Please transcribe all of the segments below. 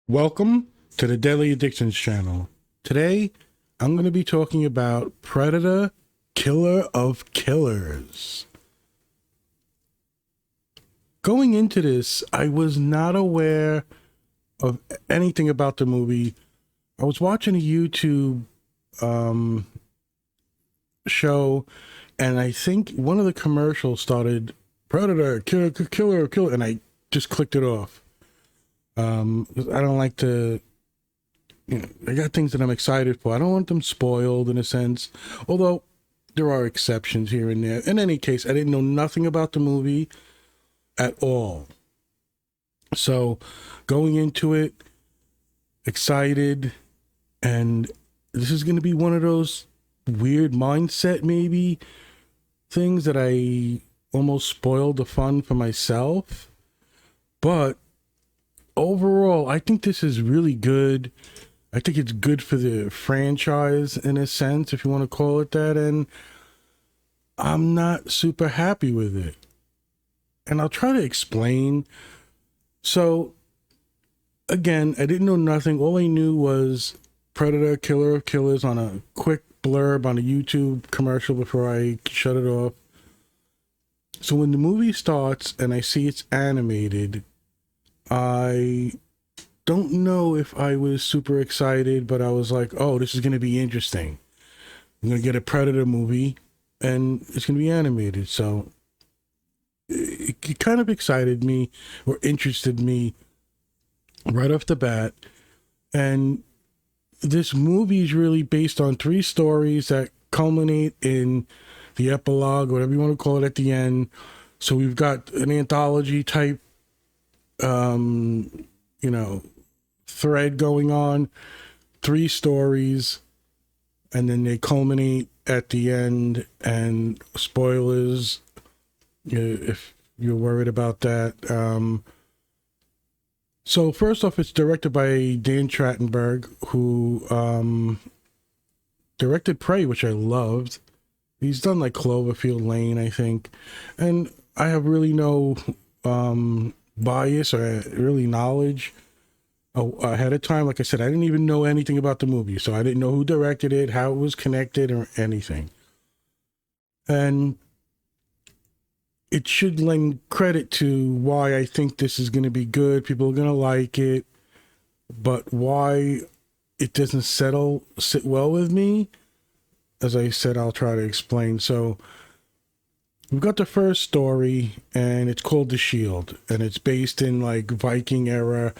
Welcome to the Deadly Addictions channel. Today, I'm going to be talking about Predator, Killer of Killers. Going into this, I was not aware of anything about the movie. I was watching a YouTube show, and I think one of the commercials started Predator, Killer, and I just clicked it off. I don't like to, I got things that I'm excited for. I don't want them spoiled in a sense, although there are exceptions here and there. In any case, I didn't know nothing about the movie at all. So going into it, excited, and this is going to be one of those weird mindset maybe things that I almost spoiled the fun for myself. But overall, I think this is really good. I think it's good for the franchise in a sense, if you want to call it that. And I'm not super happy with it. And I'll try to explain. So, again, I didn't know nothing. All I knew was Predator, Killer of Killers on a quick blurb on a YouTube commercial before I shut it off. So when the movie starts and I see it's animated, I don't know if I was super excited, but I was like, oh, this is going to be interesting. I'm going to get a Predator movie and it's going to be animated. So it kind of excited me or interested me right off the bat. And this movie is really based on 3 stories that culminate in the epilogue, whatever you want to call it, at the end. So we've got an anthology type thread going on, 3 stories, and then they culminate at the end. And spoilers, if you're worried about that. So first off, it's directed by Dan Trachtenberg, who directed Prey, which I loved. He's done like Cloverfield Lane, I think, and I have really no bias or really knowledge ahead of time. Like I said, I didn't even know anything about the movie, so I didn't know who directed it, how it was connected, or anything. And it should lend credit to why I think this is going to be good. People are going to like it, but why it doesn't sit well with me, as I said, I'll try to explain. So we've got the first story, and it's called The Shield, and it's based in like Viking era,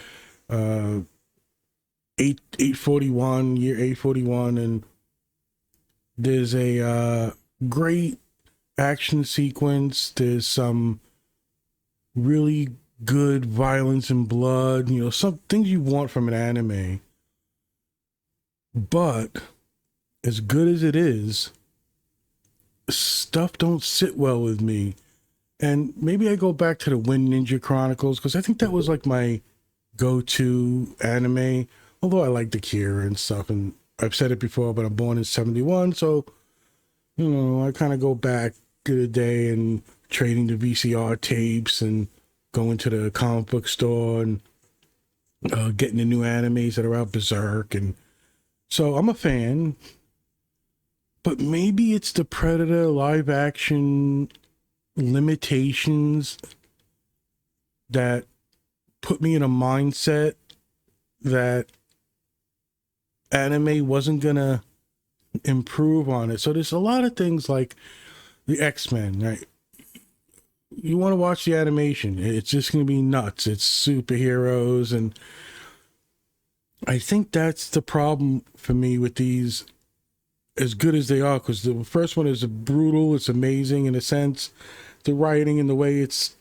841, year 841, and there's a great action sequence. There's some really good violence and blood, some things you want from an anime. But as good as it is, stuff don't sit well with me. And maybe I go back to the Wind Ninja Chronicles, because I think that was like my go-to anime, although I like the Akira and stuff, and I've said it before, but I'm born in 71, so I kind of go back to the day and trading the VCR tapes and going to the comic book store and getting the new animes that are out, Berserk, and so I'm a fan. But maybe it's the Predator live action limitations that put me in a mindset that anime wasn't gonna improve on it. So there's a lot of things like the X-Men, right? You want to watch the animation, it's just gonna be nuts. It's superheroes, and I think that's the problem for me with these, as good as they are, because the first one is brutal. It's amazing in a sense, the writing and the way it's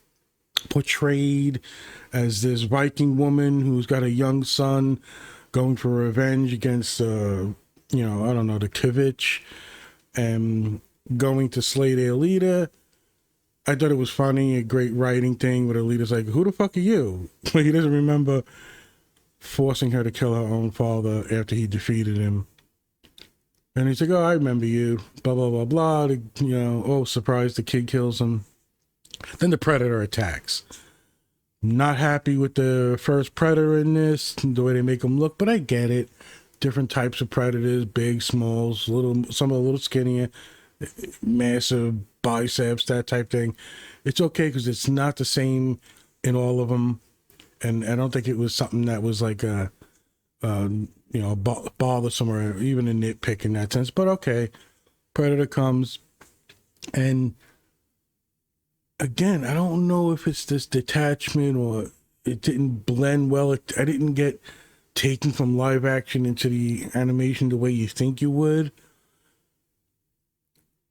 portrayed as this Viking woman who's got a young son going for revenge against, I don't know, the Kivich, and going to slay their leader. I thought it was funny, a great writing thing where the leader's like, who the fuck are you? Like, he doesn't remember forcing her to kill her own father after he defeated him. And he's like, oh, I remember you, blah, blah, blah, blah. Oh, surprise, the kid kills him. Then the Predator attacks. Not happy with the first Predator in this, the way they make him look, but I get it. Different types of predators, big, smalls, little, some are a little skinnier, massive biceps, that type thing. It's okay because it's not the same in all of them, and I don't think it was something that was like bothersome or even a nitpick in that sense. But okay, Predator comes, and again, I don't know if it's this detachment or it didn't blend well. I didn't get taken from live action into the animation the way you think you would.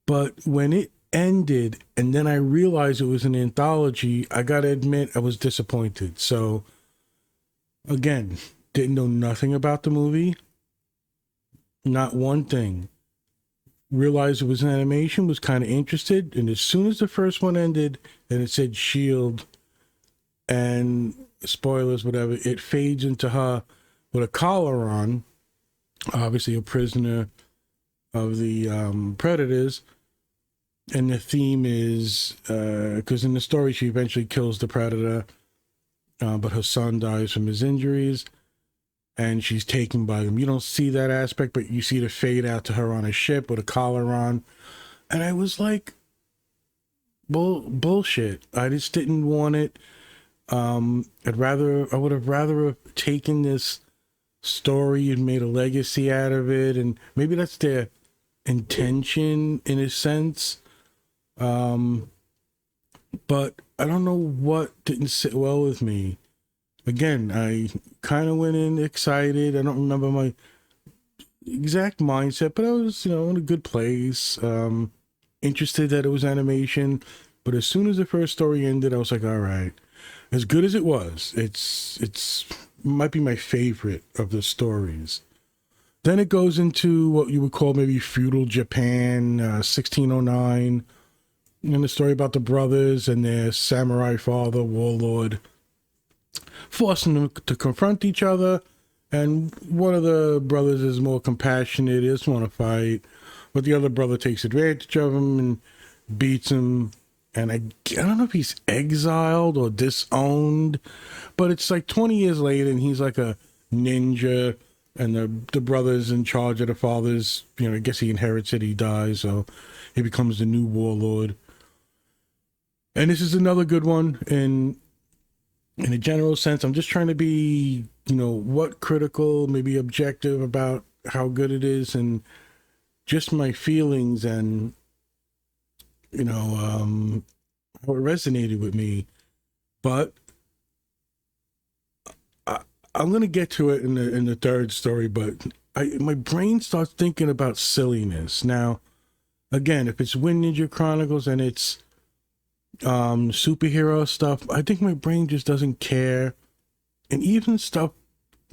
But when it ended and then I realized it was an anthology, I gotta admit I was disappointed. So again, didn't know nothing about the movie. Not one thing. Realized it was an animation, was kind of interested, and as soon as the first one ended and it said Shield and spoilers, whatever, it fades into her with a collar on, obviously a prisoner of the Predators, and the theme is because in the story she eventually kills the Predator, but her son dies from his injuries and she's taken by them. You don't see that aspect, but you see the fade out to her on a ship with a collar on. And I was like, bullshit. I just didn't want it. I would have rather taken this story and made a legacy out of it. And maybe that's their intention in a sense. But I don't know what didn't sit well with me. Again, I kind of went in excited. I don't remember my exact mindset, but I was, in a good place. Interested that it was animation. But as soon as the first story ended, I was like, all right. As good as it was, it's might be my favorite of the stories. Then it goes into what you would call maybe feudal Japan, 1609. And the story about the brothers and their samurai father, warlord, forcing them to confront each other, and one of the brothers is more compassionate, doesn't want to fight, but the other brother takes advantage of him and beats him, and I don't know if he's exiled or disowned, but it's like 20 years later and he's like a ninja, and the brother's in charge of the father's, I guess he inherits it, he dies, so he becomes the new warlord. And this is another good one, and in a general sense, I'm just trying to be, what critical, maybe objective about how good it is and just my feelings and, how it resonated with me. But I'm going to get to it in the third story, but my brain starts thinking about silliness. Now, again, if it's Wind Ninja Chronicles and it's superhero stuff, I think my brain just doesn't care. And even stuff,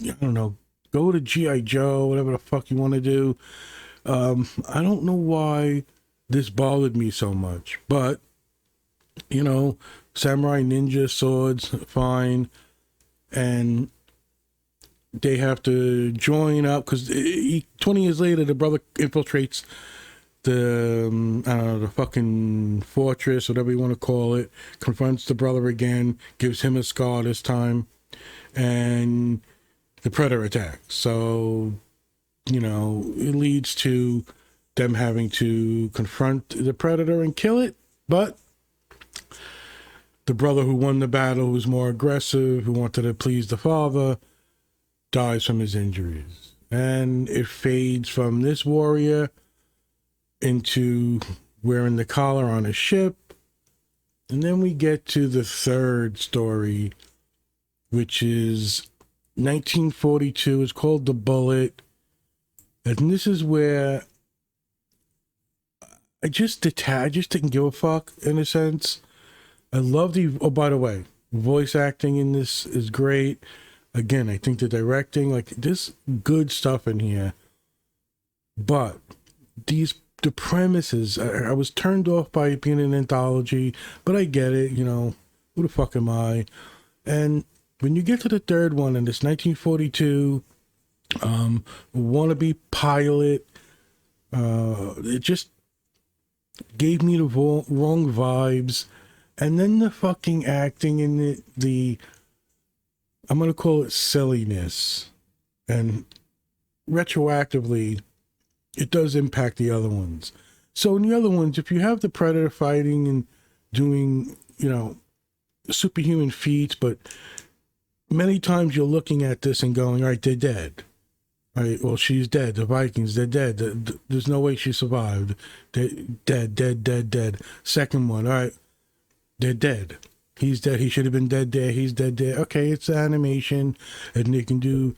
I don't know, go to G.I. Joe, whatever the fuck you want to do. I don't know why this bothered me so much, but samurai ninja swords, fine. And they have to join up because 20 years later the brother infiltrates the fucking fortress, whatever you want to call it, confronts the brother again, gives him a scar this time, and the Predator attacks. So, it leads to them having to confront the Predator and kill it, but the brother who won the battle, who was more aggressive, who wanted to please the father, dies from his injuries. And it fades from this warrior into wearing the collar on a ship. And then we get to the third story, which is 1942. It's called The Bullet. And this is where I just didn't give a fuck, in a sense. I love by the way, voice acting in this is great. Again, I think the directing, there's good stuff in here. But the premises, I was turned off by it being an anthology, but I get it, who the fuck am I? And when you get to the third one, and this 1942 wannabe pilot, it just gave me the wrong vibes. And then the fucking acting and the I'm going to call it silliness. And retroactively, it does impact the other ones. So in the other ones, if you have the Predator fighting and doing, superhuman feats, but many times you're looking at this and going, all right, they're dead. All right, well, she's dead. The Vikings, they're dead. There's no way she survived. They're dead, dead, dead, dead. Second one, all right, they're dead. He's dead. He should have been dead there. He's dead there. Okay, it's animation, and they can do,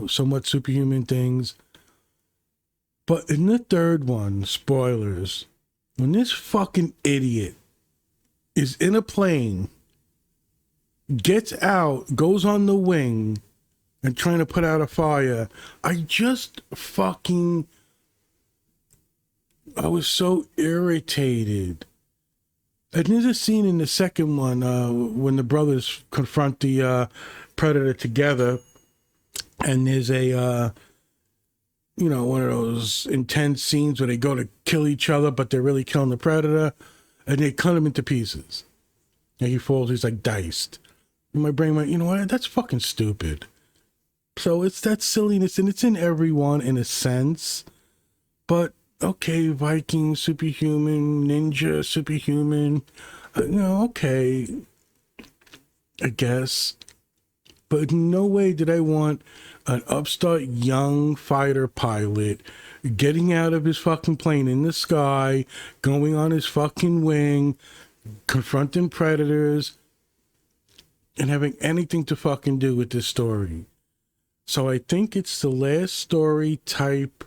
somewhat superhuman things. But in the third one, spoilers, when this fucking idiot is in a plane, gets out, goes on the wing, and trying to put out a fire, I was so irritated. And there's a scene in the second one when the brothers confront the Predator together, and there's a, one of those intense scenes where they go to kill each other, but they're really killing the Predator, and they cut him into pieces. And he falls, he's like diced. And my brain went, you know what, that's fucking stupid. So it's that silliness, and it's in everyone in a sense. But, okay, Viking, superhuman, ninja, superhuman, okay, I guess. But in no way did I want an upstart young fighter pilot getting out of his fucking plane in the sky, going on his fucking wing, confronting predators, and having anything to fucking do with this story. So I think it's the last story type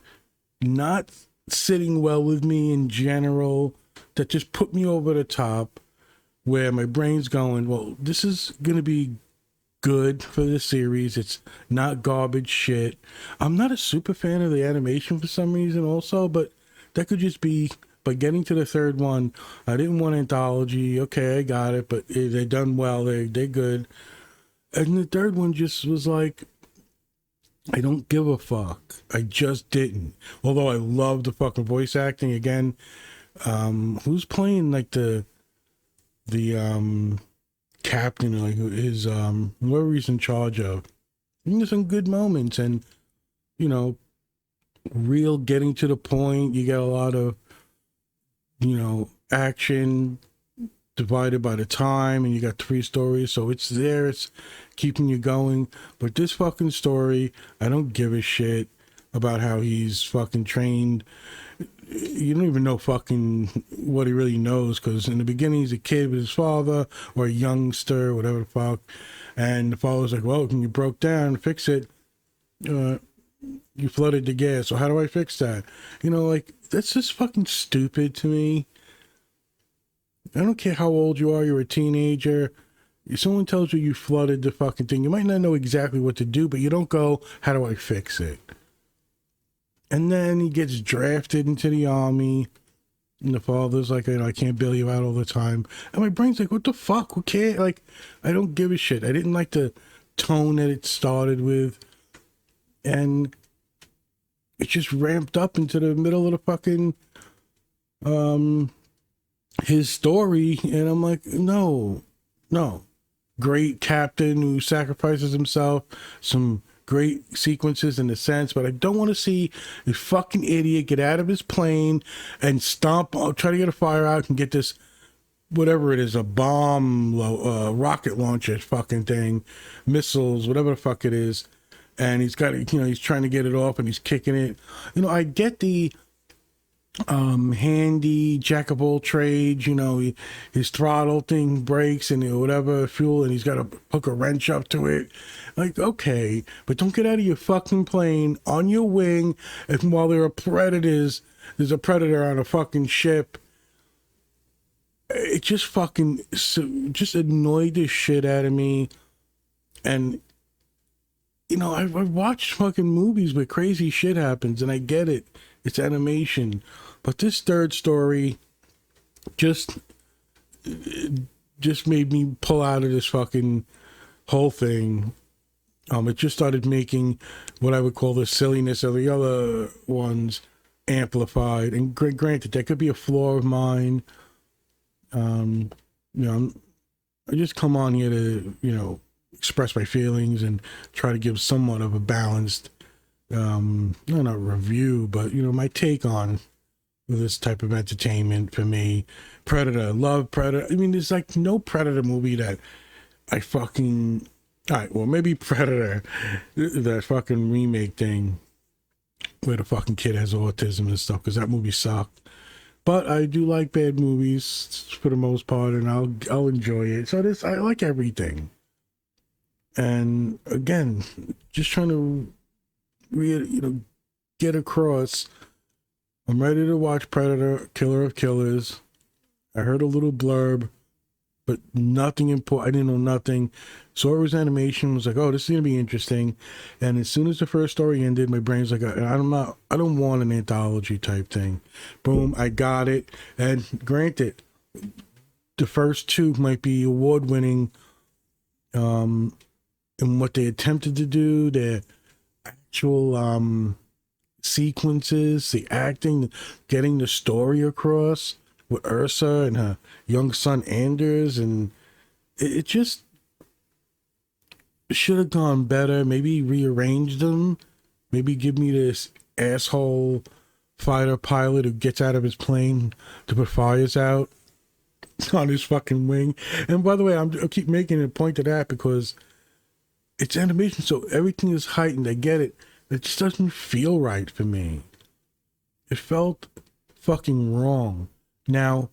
not sitting well with me in general that just put me over the top, where my brain's going, well, this is going to be good for the series. It's not garbage shit. I'm not a super fan of the animation for some reason also, but that could just be, but getting to the third one, I didn't want anthology. Okay, I got it, but they're done well. They're good. And the third one just was like, I don't give a fuck. I just didn't. Although I love the fucking voice acting again. Who's playing like the captain, like his whoever he's in charge of? There's some good moments, and real getting to the point. You get a lot of action divided by the time, and you got 3 stories, so it's there, it's keeping you going. But this fucking story, I don't give a shit about how he's fucking trained. You don't even know fucking what he really knows, because in the beginning he's a kid with his father, or a youngster, whatever the fuck, and the father's like, well, when you broke down, fix it, you flooded the gas, so how do I fix that? Like, that's just fucking stupid to me. I don't care how old you are, you're a teenager. If someone tells you flooded the fucking thing, you might not know exactly what to do, but you don't go, how do I fix it? And then he gets drafted into the army, and the father's like, I can't bail you out all the time. And my brain's like, what the fuck? Who cares? Like, I don't give a shit. I didn't like the tone that it started with. And it just ramped up into the middle of the fucking, his story, and I'm like, no. Great captain who sacrifices himself, some great sequences in a sense, but I don't want to see a fucking idiot get out of his plane and stomp, try to get a fire out and get this, whatever it is, a bomb, rocket launcher fucking thing, missiles, whatever the fuck it is, and he's got, he's trying to get it off and he's kicking it. I get the handy jack of all trades, his throttle thing breaks and whatever fuel, and he's got to hook a wrench up to it. Like, okay, but don't get out of your fucking plane on your wing, and while there are predators, there's a predator on a fucking ship. It just fucking just annoyed the shit out of me. And I've watched fucking movies where crazy shit happens, and I get it. It's animation. But this third story just made me pull out of this fucking whole thing. It just started making what I would call the silliness of the other ones amplified. And granted, that could be a flaw of mine. You know, I just come on here to, express my feelings and try to give somewhat of a balanced, not a review, but, my take on this type of entertainment for me. Predator, love Predator. I mean, there's like no Predator movie that I fucking. All right, well, maybe Predator, that fucking remake thing where the fucking kid has autism and stuff, because that movie sucked. But I do like bad movies for the most part, and I'll enjoy it. So I like everything. And again, just trying to get across. I'm ready to watch Predator, Killer of Killers. I heard a little blurb, but nothing important. I didn't know nothing. Saw it was animation. Was like, oh, this is gonna be interesting. And as soon as the first story ended, my brain's like, I don't want an anthology type thing. Boom, I got it. And granted, the first two might be award winning. In what they attempted to do, their actual sequences, the acting, getting the story across with Ursa and her young son Anders, and it just should have gone better. Maybe rearrange them. Maybe give me this asshole fighter pilot who gets out of his plane to put fires out on his fucking wing. And by the way, I keep making a point to that because it's animation, so everything is heightened. I get it. It just doesn't feel right for me. It felt fucking wrong. Now,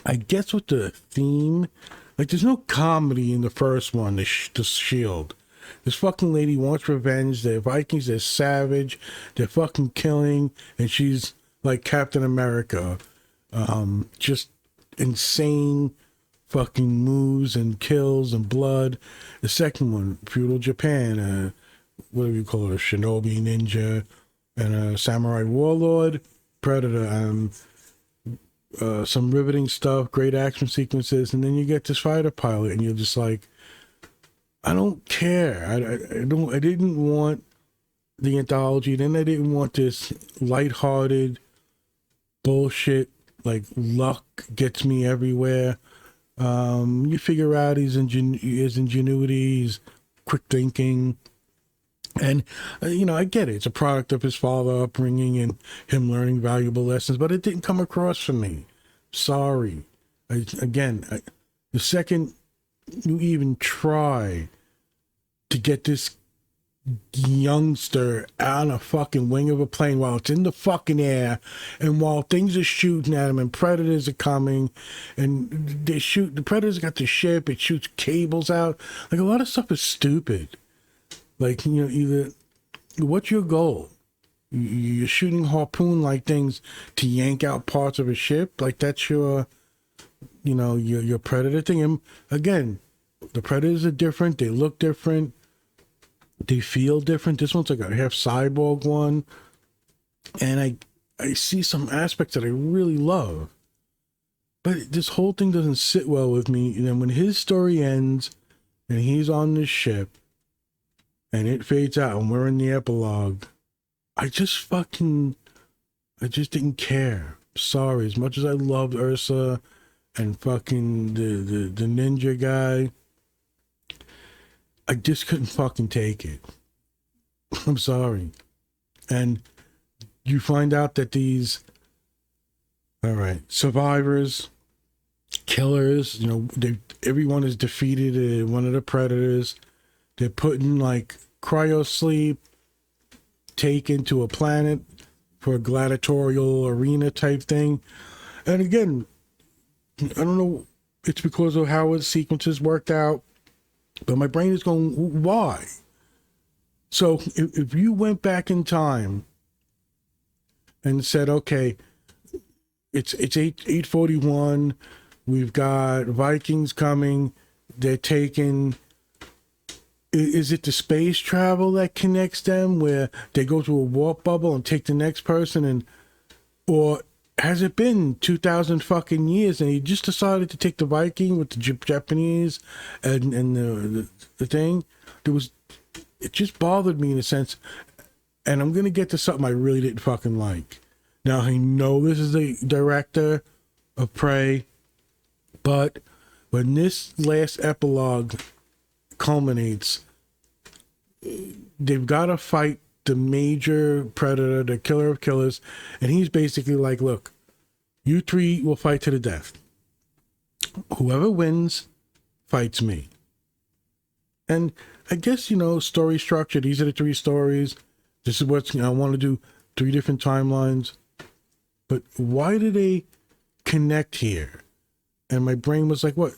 I guess with the theme, like there's no comedy in the first one, the Shield. This fucking lady wants revenge. They're Vikings, they're savage, they're fucking killing, and she's like Captain America. Just insane fucking moves and kills and blood. The second one, feudal Japan, what do you call it, a shinobi ninja and a samurai warlord. Predator, some riveting stuff, great action sequences, and then you get this fighter pilot and you're just like, I don't care. I didn't want the anthology, then I didn't want this lighthearted bullshit like luck gets me everywhere. You figure out his ingenuity, his quick thinking, and I get it. It's a product of his father upbringing and him learning valuable lessons, but it didn't come across for me. Sorry. The second you even try to get this youngster on a fucking wing of a plane while it's in the fucking air and while things are shooting at him and predators are coming and the predators got the ship, it shoots cables out, like a lot of stuff is stupid. Like, either what's your goal? You're shooting harpoon like things to yank out parts of a ship, like that's your predator thing. And again, the predators are different, they look different, they feel different. This one's like a half cyborg one. And I see some aspects that I really love. But this whole thing doesn't sit well with me. And then when his story ends and he's on this ship and it fades out and we're in the epilogue, I just didn't care. Sorry. As much as I loved Ursa and fucking the ninja guy, I just couldn't fucking take it. I'm sorry. And you find out that these, all right, survivors, killers, everyone is defeated. One of the predators. They're put in like cryo sleep, taken to a planet for a gladiatorial arena type thing. And again, I don't know, it's because of how his sequences worked out. But my brain is going, why? So if you went back in time and said, okay, it's 841, we've got Vikings coming, they're taking, is it the space travel that connects them where they go through a warp bubble and take the next person, or has it been 2,000 fucking years and he just decided to take the Viking with the Japanese and the thing? It just bothered me in a sense. And I'm going to get to something I really didn't fucking like. Now, I know this is the director of Prey, but when this last epilogue culminates, they've got to fight the major predator, the killer of killers, and he's basically like, look, you three will fight to the death. Whoever wins fights me. And I guess, story structure, these are the three stories. This is what's, I want to do 3 different timelines. But why do they connect here? And my brain was like, what?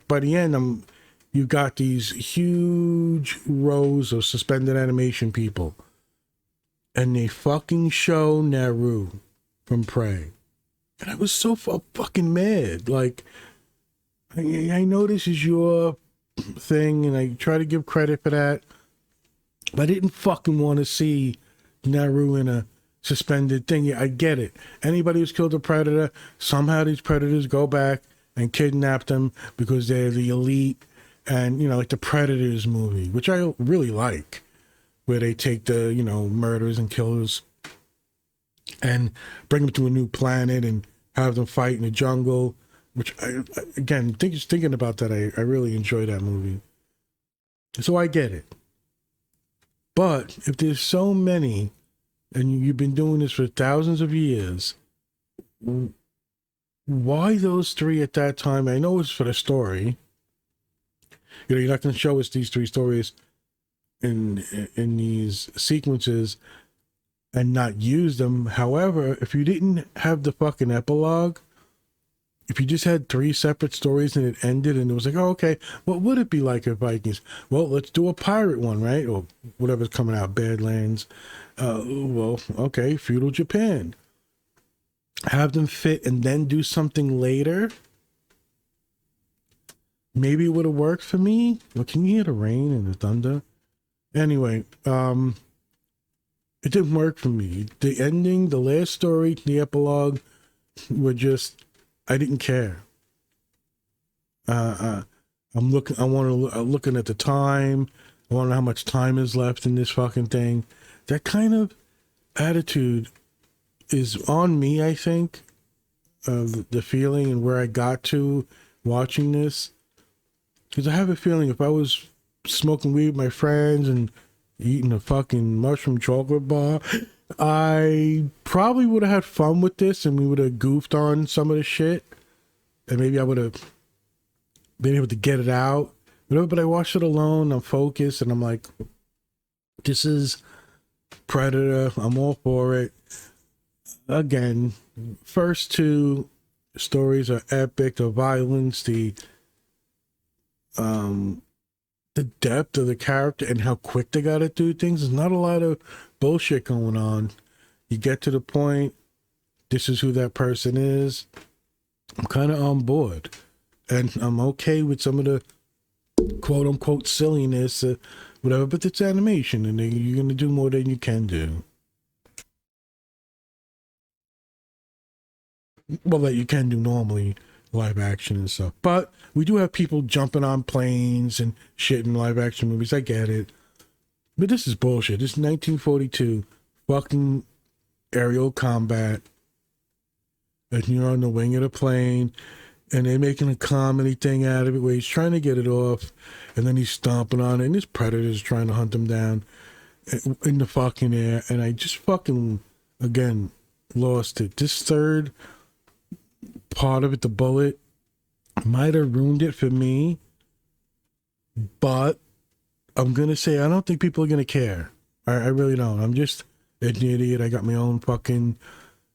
By the end, you got these huge rows of suspended animation people. And they fucking show Naru from Prey. And I was so fucking mad. Like, I know this is your thing, and I try to give credit for that. But I didn't fucking want to see Naru in a suspended thing. Yeah, I get it. Anybody who's killed a predator, somehow these predators go back and kidnap them because they're the elite. And, like the Predators movie, which I really like, where they take the, murderers and killers and bring them to a new planet and have them fight in the jungle, which thinking about that, I really enjoy that movie. So I get it. But if there's so many, and you've been doing this for thousands of years, why those 3 at that time? I know it's for the story. You're not going to show us these 3 stories in these sequences and not use them. However, if you didn't have the fucking epilogue, if you just had 3 separate stories and it ended and it was like, oh, okay, what would it be like if Vikings? Well, let's do a pirate one, right? Or whatever's coming out, Badlands. Well, okay, feudal Japan. Have them fit and then do something later. Maybe it would have worked for me. Well, can you hear the rain and the thunder? Anyway, it didn't work for me. The ending, the last story, the epilogue were just, I didn't care. I'm looking at the time. I want to know how much time is left in this fucking thing. That kind of attitude is on me, I think. The feeling and where I got to watching this. Because I have a feeling if I was smoking weed with my friends and eating a fucking mushroom chocolate bar, I probably would have had fun with this and we would have goofed on some of the shit. And maybe I would have been able to get it out. But I watched it alone, I'm focused, and I'm like, this is Predator, I'm all for it. Again, first 2 stories are epic, the violence, the depth of the character and how quick they gotta do things. There's not a lot of bullshit going on. You get to the point, this is who that person is. I'm kind of on board. And I'm okay with some of the quote-unquote silliness, whatever, but it's animation, and you're going to do more than you can do. Well, that you can do normally, live action and stuff. But we do have people jumping on planes and shit in live action movies. I get it. But this is bullshit. This is 1942 fucking aerial combat. And you're on the wing of the plane, and they're making a comedy thing out of it where he's trying to get it off, and then he's stomping on it, and this predator's trying to hunt him down in the fucking air. And I just fucking, again, lost it. This third part of it, the bullet, might have ruined it for me, but I'm going to say I don't think people are going to care. I really don't. I'm just an idiot. I got my own fucking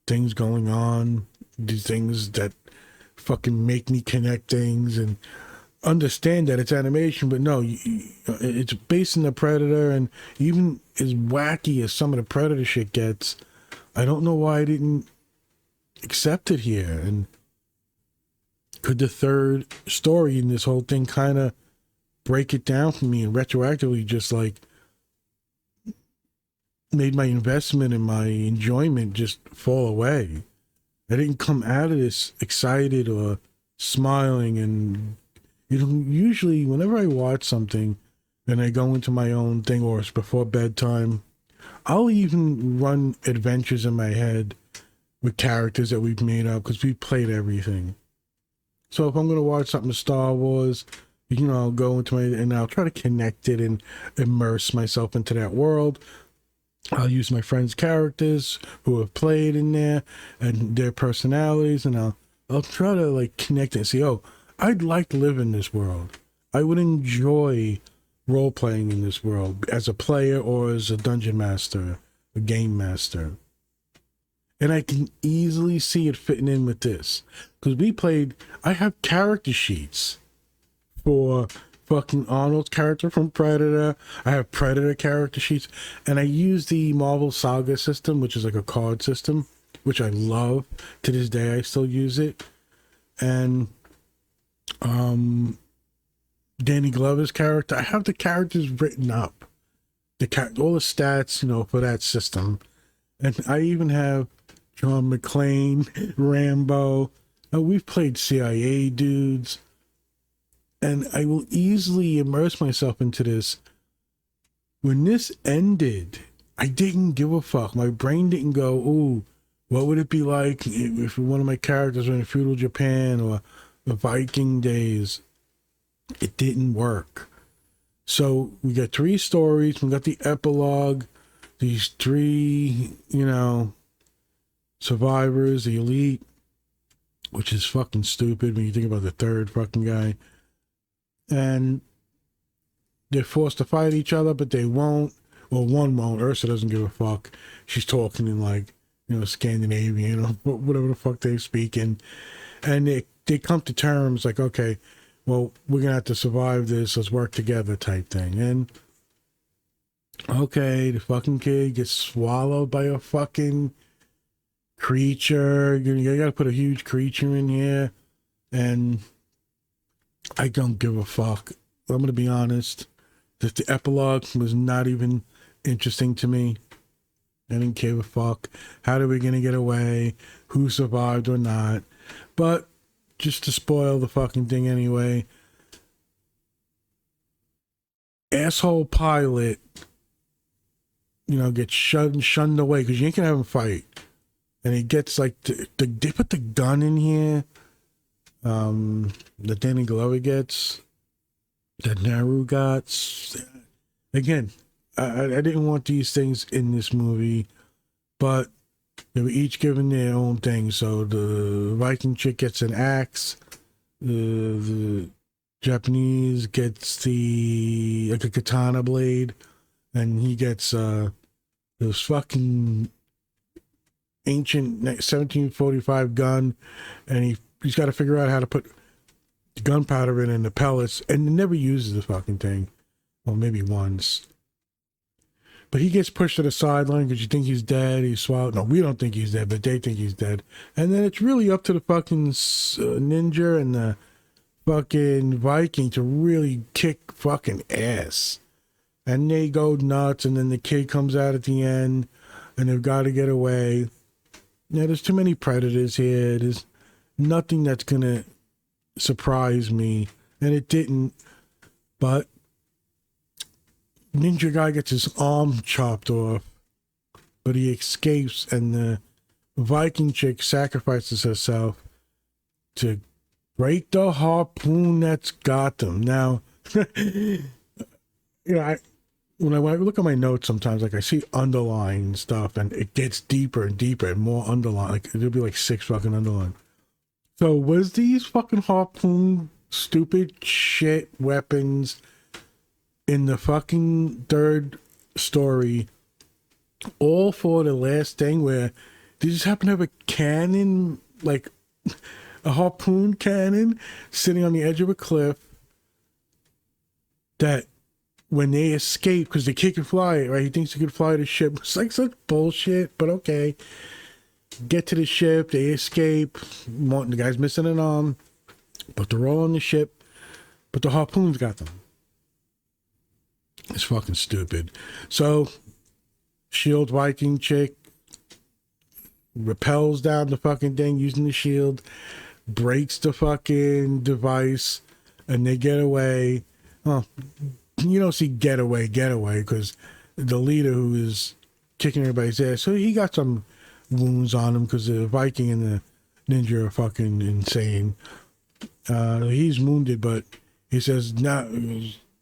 things going on, these things that fucking make me connect things and understand that it's animation, but no, it's based on the Predator, and even as wacky as some of the Predator shit gets, I don't know why I didn't accept it here. And could the third story in this whole thing kind of break it down for me and retroactively just like made my investment and my enjoyment just fall away? I didn't come out of this excited or smiling. And usually whenever I watch something and I go into my own thing, or it's before bedtime, I'll even run adventures in my head with characters that we've made up because we've played everything. So if I'm gonna watch something Star Wars, you know, I'll go into my and I'll try to connect it and immerse myself into that world. I'll use my friends' characters who have played in there and their personalities, and I'll try to like connect it and see, oh, I'd like to live in this world. I would enjoy role playing in this world as a player or as a dungeon master, a game master. And I can easily see it fitting in with this. Because I have character sheets for fucking Arnold's character from Predator. I have Predator character sheets. And I use the Marvel Saga system, which is like a card system, which I love. To this day, I still use it. And Danny Glover's character, I have the characters written up. All the stats, you know, for that system. And I even have John McClane, Rambo. We've played CIA dudes. And I will easily immerse myself into this. When this ended, I didn't give a fuck. My brain didn't go, ooh, what would it be like if one of my characters were in feudal Japan or the Viking days? It didn't work. So we got 3 stories. We got the epilogue. These 3, you know, survivors, the elite, which is fucking stupid when you think about the 3rd fucking guy. And they're forced to fight each other, but they won't. Well, one won't. Ursa doesn't give a fuck. She's talking in like, you know, Scandinavian or whatever the fuck they speak. And they come to terms like, okay, well, we're going to have to survive this. Let's work together type thing. And okay, the fucking kid gets swallowed by a fucking creature. You got to put a huge creature in here. And I don't give a fuck. I'm going to be honest. The epilogue was not even interesting to me. I didn't give a fuck. How are we going to get away? Who survived or not? But just to spoil the fucking thing anyway, asshole pilot, you know, gets shunned away because you ain't going to have him fight. And he gets like, they put the gun in here. That Danny Glover gets, that Naru got. Again, I didn't want these things in this movie, but they were each given their own thing. So the Viking chick gets an axe, the Japanese gets like a katana blade, and he gets this fucking ancient 1745 gun, and he's got to figure out how to put the gunpowder in and the pellets, and he never uses the fucking thing. Well, maybe once. But he gets pushed to the sideline because you think he's dead. He's swallowed. No, we don't think he's dead, but they think he's dead. And then it's really up to the fucking ninja and the fucking Viking to really kick fucking ass. And they go nuts, and then the kid comes out at the end, and they've got to get away. Now, there's too many predators here. There's nothing that's going to surprise me. And it didn't. But ninja guy gets his arm chopped off. But he escapes. And the Viking chick sacrifices herself to break the harpoon that's got them. Now, you know, when I look at my notes sometimes, like I see underlying stuff and it gets deeper and deeper and more underline. Like there'll be like 6 fucking underline. So was these fucking harpoon stupid shit weapons in the fucking 3rd story all for the last thing where they just happen to have a cannon, like a harpoon cannon sitting on the edge of a cliff that when they escape, because the kid can fly it, right? He thinks he can fly the ship. It's like such bullshit, but okay. Get to the ship, they escape. The guy's missing an arm, but they're all on the ship. But the harpoons got them. It's fucking stupid. So, shield Viking chick rappels down the fucking thing using the shield, breaks the fucking device, and they get away. Oh, you don't see getaway because the leader who is kicking everybody's ass, so he got some wounds on him because the Viking and the ninja are fucking insane. He's wounded, but he says, now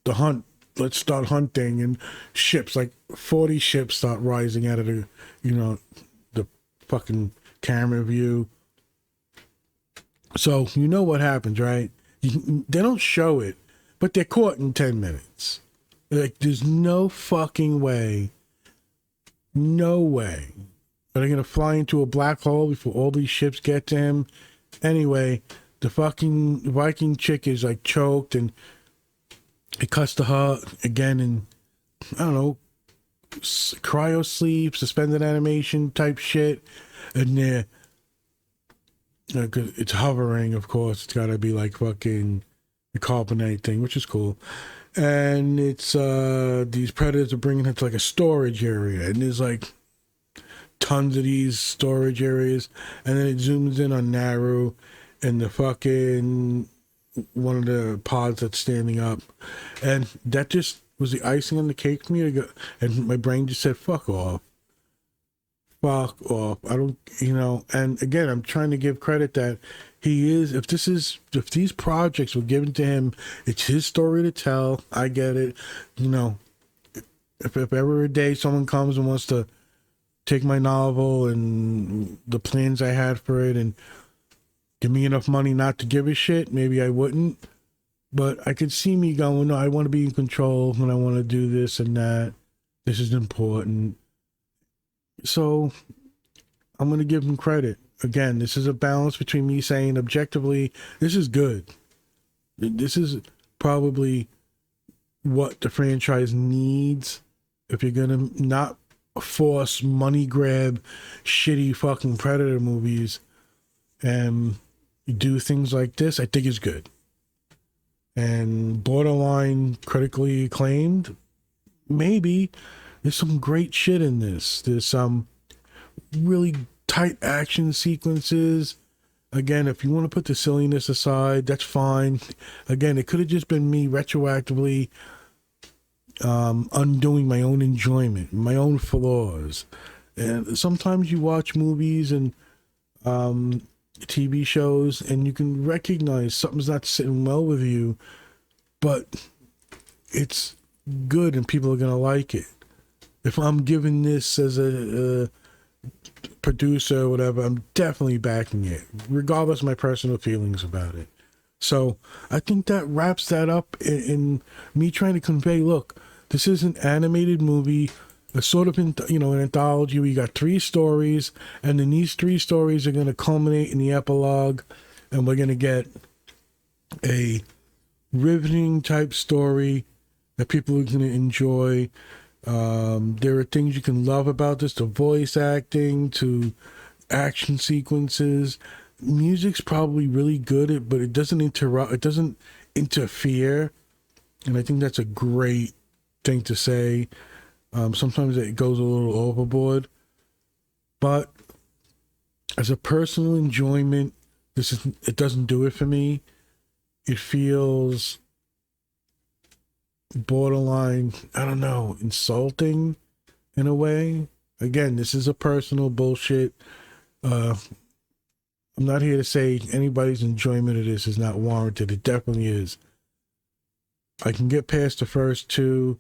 the hunt, let's start hunting. And ships, like 40 ships start rising out of the, the fucking camera view. So you know what happens, right? They don't show it, but they're caught in 10 minutes. Like, there's no fucking way, no way. Are they going to fly into a black hole before all these ships get to him? Anyway, the fucking Viking chick is like choked, and it cuts to her again in, I don't know, cryo sleep, suspended animation type shit. And they're, it's hovering, of course. It's got to be like fucking the carbonate thing, which is cool. And it's these predators are bringing her to like a storage area, and there's like tons of these storage areas, and then it zooms in on Naru and the fucking one of the pods that's standing up, and that just was the icing on the cake for me to go, and my brain just said fuck off. I don't, and again, I'm trying to give credit that he is, if these projects were given to him, it's his story to tell. I get it. If ever a day someone comes and wants to take my novel and the plans I had for it and give me enough money not to give a shit, maybe I wouldn't. But I could see me going, no, I want to be in control when I want to do this and that. This is important. So I'm going to give him credit. Again, this is a balance between me saying objectively, this is good. This is probably what the franchise needs. If you're going to not force money grab shitty fucking Predator movies and do things like this, I think is good. And borderline critically acclaimed, maybe. There's some great shit in this. There's some really tight action sequences. Again, if you want to put the silliness aside, that's fine. Again, it could have just been me retroactively undoing my own enjoyment, my own flaws. And sometimes you watch movies and TV shows and you can recognize something's not sitting well with you, but it's good and people are going to like it. If I'm giving this as a producer or whatever, I'm definitely backing it, regardless of my personal feelings about it. So I think that wraps that up in me trying to convey, look, this is an animated movie, a sort of, an anthology. We got 3 stories, and then these 3 stories are going to culminate in the epilogue, and we're going to get a riveting type story that people are going to enjoy. There are things you can love about this, to voice acting, to action sequences. Music's probably really good, but it doesn't interrupt, it doesn't interfere, and I think that's a great thing to say. Sometimes it goes a little overboard, but as a personal enjoyment, it doesn't do it for me. It feels borderline, I don't know, insulting in a way. Again, this is a personal bullshit. I'm not here to say anybody's enjoyment of this is not warranted. It definitely is. I can get past the first 2,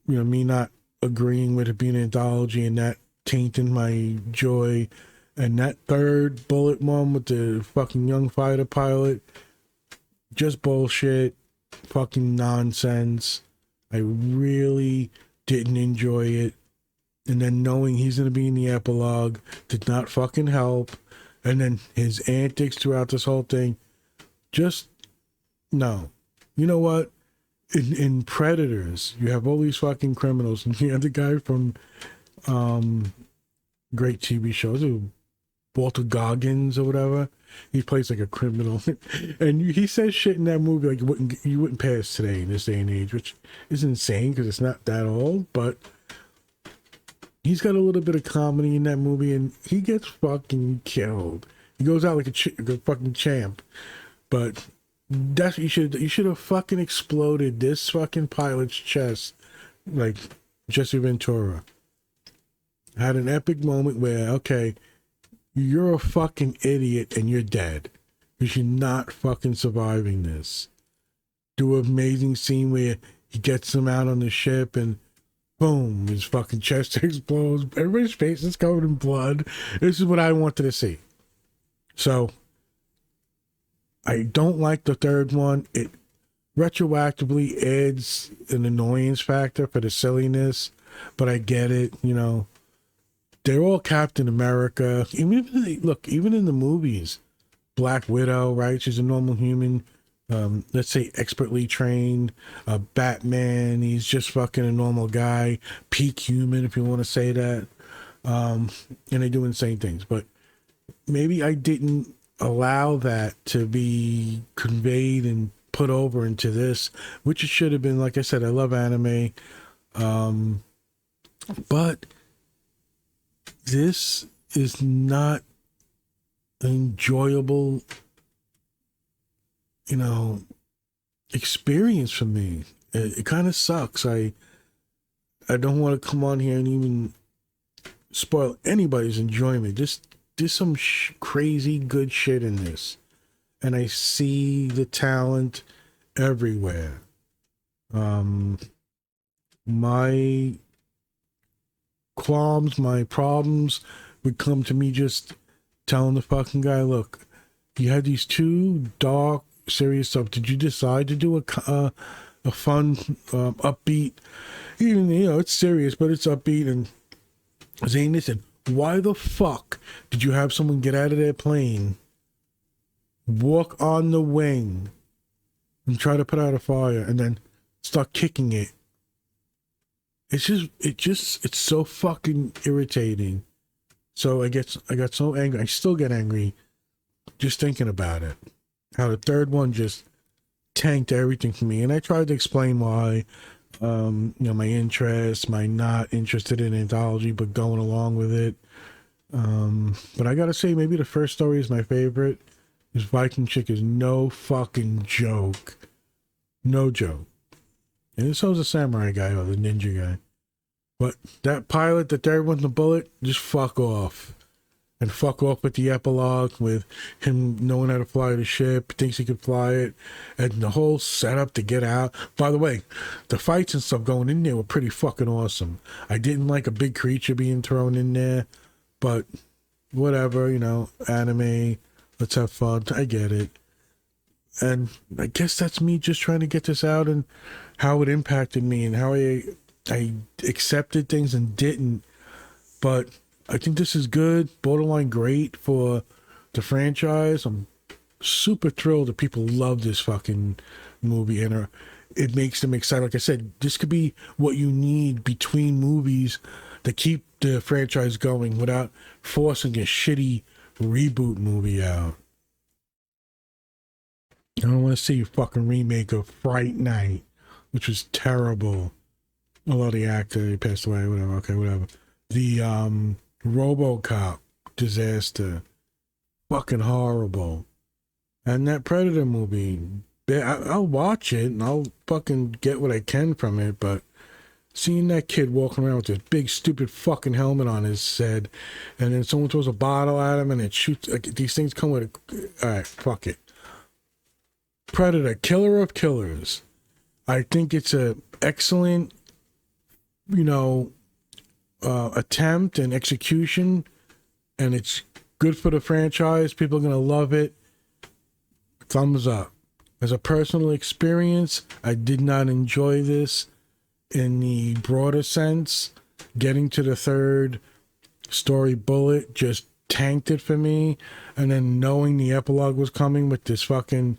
me not agreeing with it being an anthology and that tainting my joy. And that 3rd bullet one with the fucking young fighter pilot, just bullshit. Fucking nonsense. I really didn't enjoy it. And then knowing he's going to be in the epilogue did not fucking help. And then his antics throughout this whole thing, just no. You know what? In Predators, you have all these fucking criminals, and you have the guy from great TV shows, Walter Goggins or whatever. He plays like a criminal, and he says shit in that movie like you wouldn't pass today in this day and age, which is insane because it's not that old. But he's got a little bit of comedy in that movie, and he gets fucking killed. He goes out like a fucking champ. But that's you should have fucking exploded this fucking pilot's chest like Jesse Ventura. Had an epic moment where, okay, you're a fucking idiot and you're dead. because you're not fucking surviving this. Do an amazing scene where he gets him out on the ship and boom, his fucking chest explodes. Everybody's face is covered in blood. This is what I wanted to see. So I don't like the third one. It retroactively adds an annoyance factor for the silliness, but I get it. You know, they're all Captain America. Even in the movies, Black Widow, right? She's a normal human. Let's say expertly trained. Batman, he's just fucking a normal guy. Peak human, if you want to say that. And they do insane things. But maybe I didn't allow that to be conveyed and put over into this, which it should have been. Like I said, I love anime. But this is not enjoyable, you know, experience for me. It kind of sucks. I don't want to come on here and even spoil anybody's enjoyment. There's some crazy good shit in this, and I see the talent everywhere. My qualms, my problems would come to me just telling the fucking guy, look, you had these two dark, serious stuff. Did you decide to do a fun, upbeat, even, you know, it's serious, but it's upbeat? And Zane, listen, why the fuck did you have someone get out of their plane, walk on the wing, and try to put out a fire, and then start kicking it? It's so fucking irritating. So I got so angry. I still get angry just thinking about it. How the third one just tanked everything for me. And I tried to explain why, you know, my interest, my not interested in anthology, but going along with it. But I gotta say, maybe the first story is my favorite. This Viking chick is no fucking joke. No joke. And so is the samurai guy or the ninja guy. But that pilot, the third one, the bullet, just fuck off. And fuck off with the epilogue with him knowing how to fly the ship, thinks he could fly it, and the whole setup to get out. By the way, the fights and stuff going in there were pretty fucking awesome. I didn't like a big creature being thrown in there, but whatever, you know, anime, let's have fun. I get it. And I guess that's me just trying to get this out and how it impacted me and how I accepted things and didn't. But I think this is good, borderline great for the franchise. I'm super thrilled that people love this fucking movie and it makes them excited. Like I said, this could be what you need between movies to keep the franchise going without forcing a shitty reboot movie out. I don't want to see a fucking remake of Fright Night, which was terrible. Although the actor, he passed away, whatever, okay, whatever. The RoboCop disaster, fucking horrible. And that Predator movie, I'll watch it and I'll fucking get what I can from it, but seeing that kid walking around with this big stupid fucking helmet on his head, and then someone throws a bottle at him and it shoots, like, these things come with alright, fuck it. Predator, killer of killers. I think it's a excellent, you know, attempt and execution, and it's good for the franchise. People are gonna love it. Thumbs up. As a personal experience, I did not enjoy this in the broader sense. Getting to the third story bullet just tanked it for me, and then knowing the epilogue was coming with this fucking,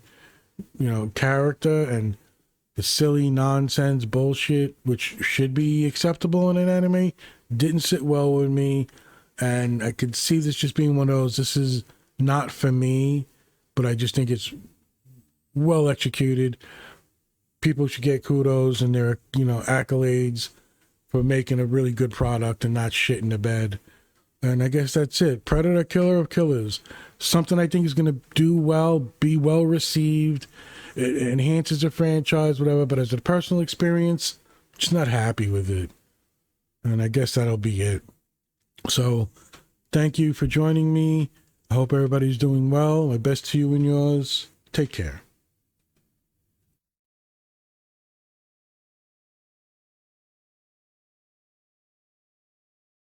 you know, character and the silly nonsense bullshit, which should be acceptable in an anime, didn't sit well with me. And I could see this just being one of those, this is not for me, but I just think it's well executed. People should get kudos and their, you know, accolades for making a really good product and not shit in the bed. And I guess that's it. Predator, killer of killers. Something I think is going to do well, be well received. It enhances the franchise, whatever. But as a personal experience, just not happy with it. And I guess that'll be it. So thank you for joining me. I hope everybody's doing well. My best to you and yours. Take care.